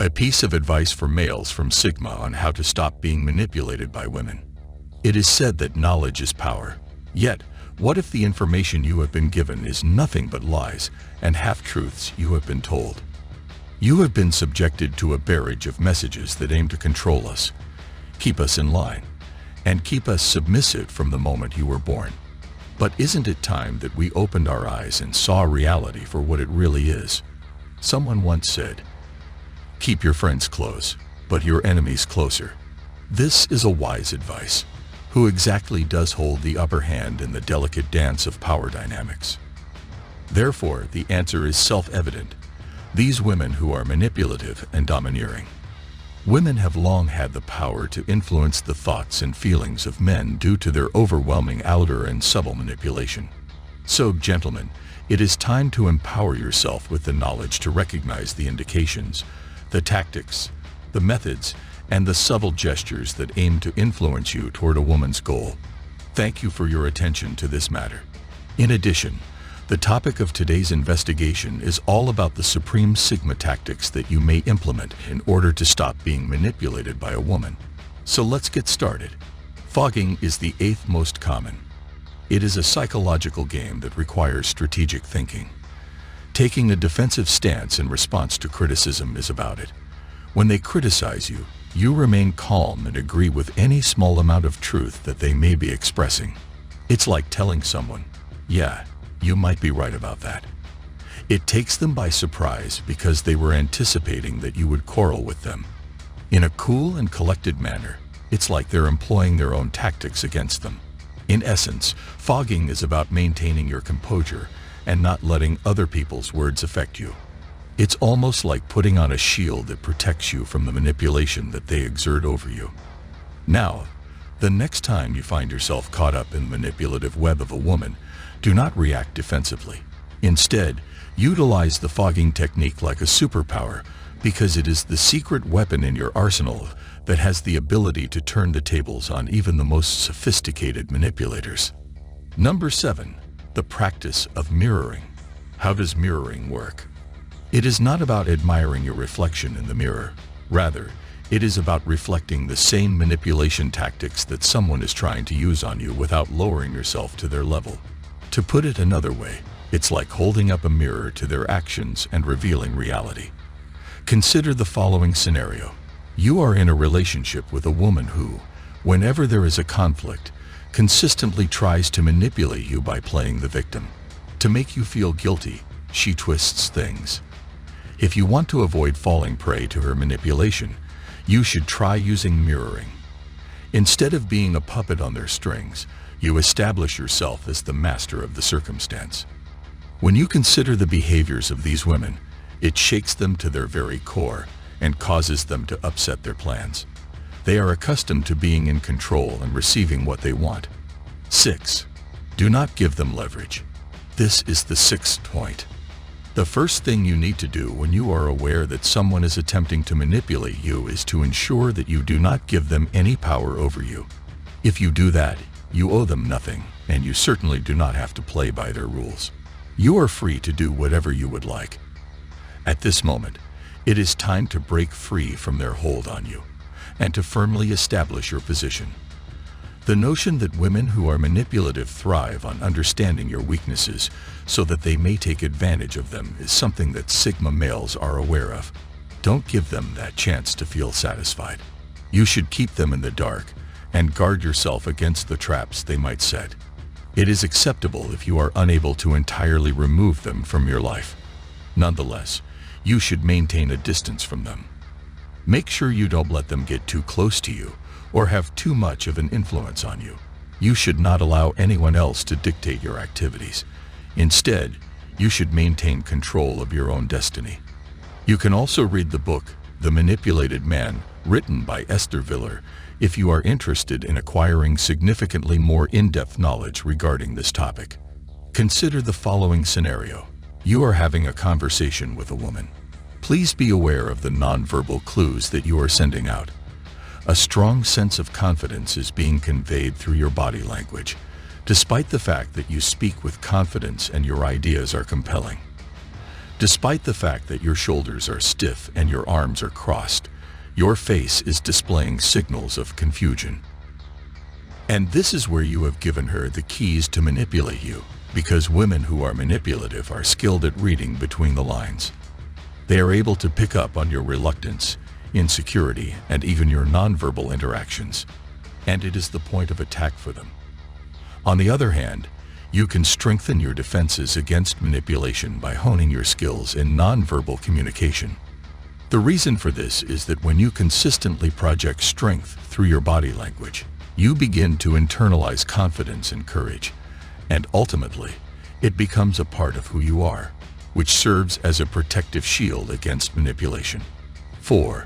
A piece of advice for males from Sigma on how to stop being manipulated by women. It is said that knowledge is power. Yet, what if the information you have been given is nothing but lies and half-truths you have been told? You have been subjected to a barrage of messages that aim to control us, keep us in line, and keep us submissive from the moment you were born. But isn't it time that we opened our eyes and saw reality for what it really is? Someone once said, "Keep your friends close, but your enemies closer." This is a wise advice. Who exactly does hold the upper hand in the delicate dance of power dynamics? Therefore, the answer is self-evident. These women who are manipulative and domineering. Women have long had the power to influence the thoughts and feelings of men due to their overwhelming outer and subtle manipulation. So, gentlemen, it is time to empower yourself with the knowledge to recognize the indications, the tactics, the methods, and the subtle gestures that aim to influence you toward a woman's goal. Thank you for your attention to this matter. In addition, the topic of today's investigation is all about the supreme Sigma tactics that you may implement in order to stop being manipulated by a woman. So let's get started. Fogging is the 8th most common. It is a psychological game that requires strategic thinking. Taking a defensive stance in response to criticism is about it. When they criticize you, you remain calm and agree with any small amount of truth that they may be expressing. It's like telling someone, "Yeah, you might be right about that." It takes them by surprise because they were anticipating that you would quarrel with them. In a cool and collected manner, it's like they're employing their own tactics against them. In essence, fogging is about maintaining your composure and not letting other people's words affect you. It's almost like putting on a shield that protects you from the manipulation that they exert over you. Now, the next time you find yourself caught up in the manipulative web of a woman, do not react defensively. Instead, utilize the fogging technique like a superpower, because it is the secret weapon in your arsenal that has the ability to turn the tables on even the most sophisticated manipulators. Number 7. The practice of mirroring. How does mirroring work? It is not about admiring your reflection in the mirror. Rather, it is about reflecting the same manipulation tactics that someone is trying to use on you without lowering yourself to their level. To put it another way, it's like holding up a mirror to their actions and revealing reality. Consider the following scenario. You are in a relationship with a woman who, whenever there is a conflict, consistently tries to manipulate you by playing the victim. To make you feel guilty, she twists things. If you want to avoid falling prey to her manipulation, you should try using mirroring. Instead of being a puppet on their strings, you establish yourself as the master of the circumstance. When you consider the behaviors of these women, it shakes them to their very core and causes them to upset their plans. They are accustomed to being in control and receiving what they want. 6. Do not give them leverage. This is the 6th point. The first thing you need to do when you are aware that someone is attempting to manipulate you is to ensure that you do not give them any power over you. If you do that, you owe them nothing, and you certainly do not have to play by their rules. You are free to do whatever you would like. At this moment, it is time to break free from their hold on you, and to firmly establish your position. The notion that women who are manipulative thrive on understanding your weaknesses so that they may take advantage of them is something that Sigma males are aware of. Don't give them that chance to feel satisfied. You should keep them in the dark and guard yourself against the traps they might set. It is acceptable if you are unable to entirely remove them from your life. Nonetheless, you should maintain a distance from them. Make sure you don't let them get too close to you or have too much of an influence on you. You should not allow anyone else to dictate your activities. Instead, you should maintain control of your own destiny. You can also read the book, The Manipulated Man, written by Esther Viller, if you are interested in acquiring significantly more in-depth knowledge regarding this topic. Consider the following scenario. You are having a conversation with a woman. Please be aware of the nonverbal clues that you are sending out. A strong sense of confidence is being conveyed through your body language, despite the fact that you speak with confidence and your ideas are compelling. Despite the fact that your shoulders are stiff and your arms are crossed, your face is displaying signals of confusion. And this is where you have given her the keys to manipulate you, because women who are manipulative are skilled at reading between the lines. They are able to pick up on your reluctance, insecurity, and even your nonverbal interactions, and it is the point of attack for them. On the other hand, you can strengthen your defenses against manipulation by honing your skills in nonverbal communication. The reason for this is that when you consistently project strength through your body language, you begin to internalize confidence and courage, and ultimately, it becomes a part of who you are, which serves as a protective shield against manipulation. 4.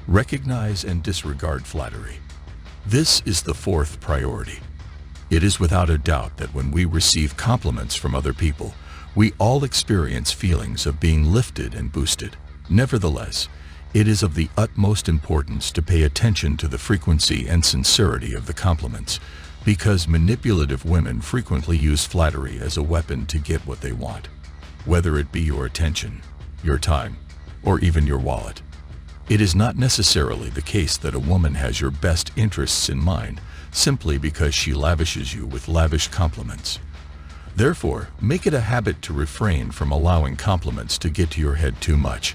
Recognize and disregard flattery. This is the fourth priority. It is without a doubt that when we receive compliments from other people, we all experience feelings of being lifted and boosted. Nevertheless, it is of the utmost importance to pay attention to the frequency and sincerity of the compliments, because manipulative women frequently use flattery as a weapon to get what they want, whether it be your attention, your time, or even your wallet. It is not necessarily the case that a woman has your best interests in mind simply because she lavishes you with lavish compliments. Therefore, make it a habit to refrain from allowing compliments to get to your head too much.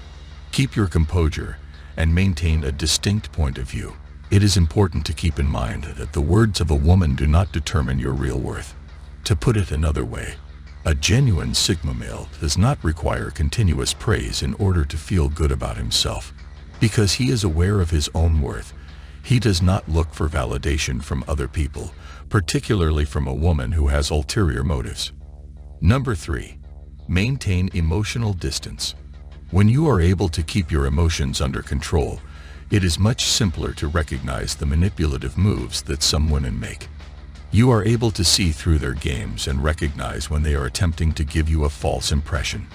Keep your composure and maintain a distinct point of view. It is important to keep in mind that the words of a woman do not determine your real worth. To put it another way, a genuine Sigma male does not require continuous praise in order to feel good about himself. Because he is aware of his own worth, he does not look for validation from other people, particularly from a woman who has ulterior motives. Number 3. Maintain emotional distance. When you are able to keep your emotions under control, it is much simpler to recognize the manipulative moves that some women make. You are able to see through their games and recognize when they are attempting to give you a false impression.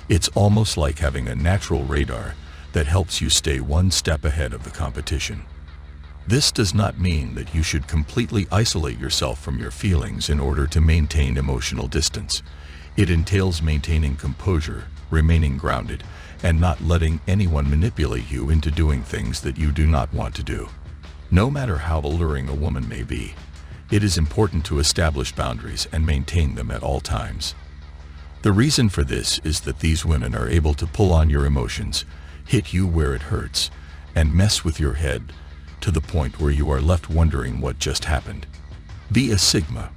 It's almost like having a natural radar that helps you stay one step ahead of the competition. This does not mean that you should completely isolate yourself from your feelings in order to maintain emotional distance. It entails maintaining composure, remaining grounded, and not letting anyone manipulate you into doing things that you do not want to do. No matter how alluring a woman may be, it is important to establish boundaries and maintain them at all times. The reason for this is that these women are able to pull on your emotions, hit you where it hurts, and mess with your head to the point where you are left wondering what just happened. Be a Sigma.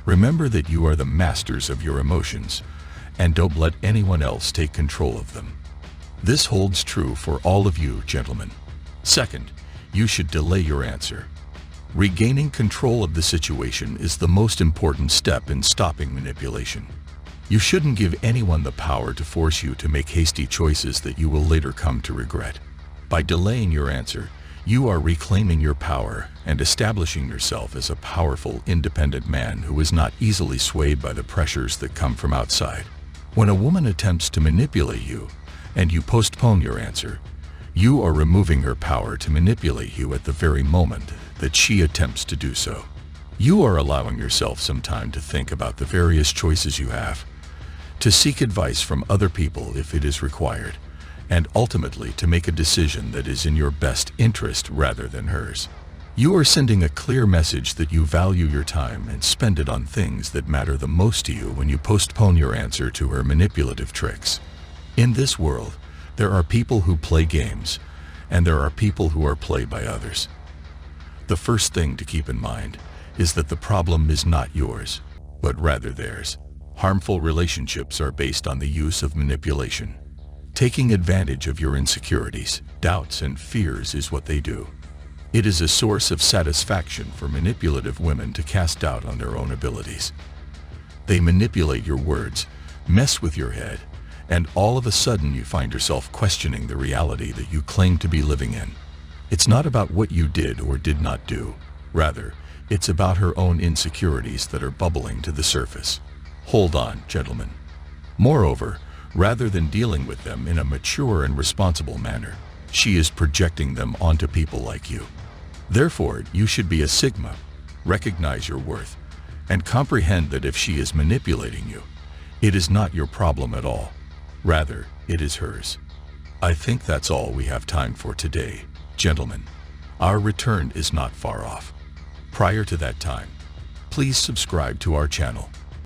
Remember that you are the masters of your emotions, and don't let anyone else take control of them. This holds true for all of you, gentlemen. Second, you should delay your answer. Regaining control of the situation is the most important step in stopping manipulation. You shouldn't give anyone the power to force you to make hasty choices that you will later come to regret. By delaying your answer, you are reclaiming your power and establishing yourself as a powerful, independent man who is not easily swayed by the pressures that come from outside. When a woman attempts to manipulate you, and you postpone your answer, you are removing her power to manipulate you at the very moment that she attempts to do so. You are allowing yourself some time to think about the various choices you have, to seek advice from other people if it is required, and ultimately to make a decision that is in your best interest rather than hers. You are sending a clear message that you value your time and spend it on things that matter the most to you when you postpone your answer to her manipulative tricks. In this world, there are people who play games, and there are people who are played by others. The first thing to keep in mind is that the problem is not yours, but rather theirs. Harmful relationships are based on the use of manipulation. Taking advantage of your insecurities, doubts, and fears is what they do. It is a source of satisfaction for manipulative women to cast doubt on their own abilities. They manipulate your words, mess with your head, and all of a sudden you find yourself questioning the reality that you claim to be living in. It's not about what you did or did not do. Rather, it's about her own insecurities that are bubbling to the surface. Hold on, gentlemen. Moreover, rather than dealing with them in a mature and responsible manner, she is projecting them onto people like you. Therefore, you should be a Sigma, recognize your worth, and comprehend that if she is manipulating you, it is not your problem at all. Rather, it is hers. I think that's all we have time for today, gentlemen. Our return is not far off. Prior to that time, please subscribe to our channel